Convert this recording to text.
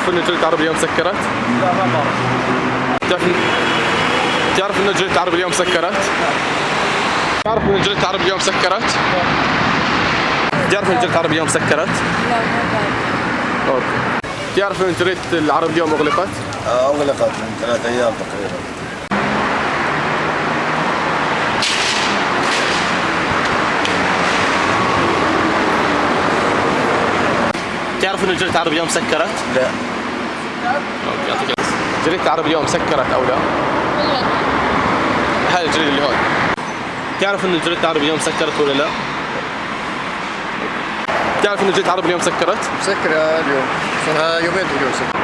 إن الجريدة العربية مسكرت؟ لا ما بعرف. تعرف إن الجريدة العربية اليوم سكرت؟ تعرف إن الجريدة العربية اليوم سكرت؟ تعرف إن الجريدة العربية اليوم سكرت؟ لا ما بعرف. أوكي. تعرف إن جريدة العرب اليوم أغلقت؟ أغلقت من 3 أيام تقريبا. تعرف إن الجريدة العرب اليوم سكرت؟ لا. أوكي يعطيك العافية. جريدة العرب اليوم سكرت أو لا؟ لا. هاي الجريدة اللي هون. تعرف إن الجريدة العرب اليوم سكرت ولا لا؟ تعرف إن الجريدة العرب اليوم سكرت؟ مسكرة اليوم، صار يومين تقريبا.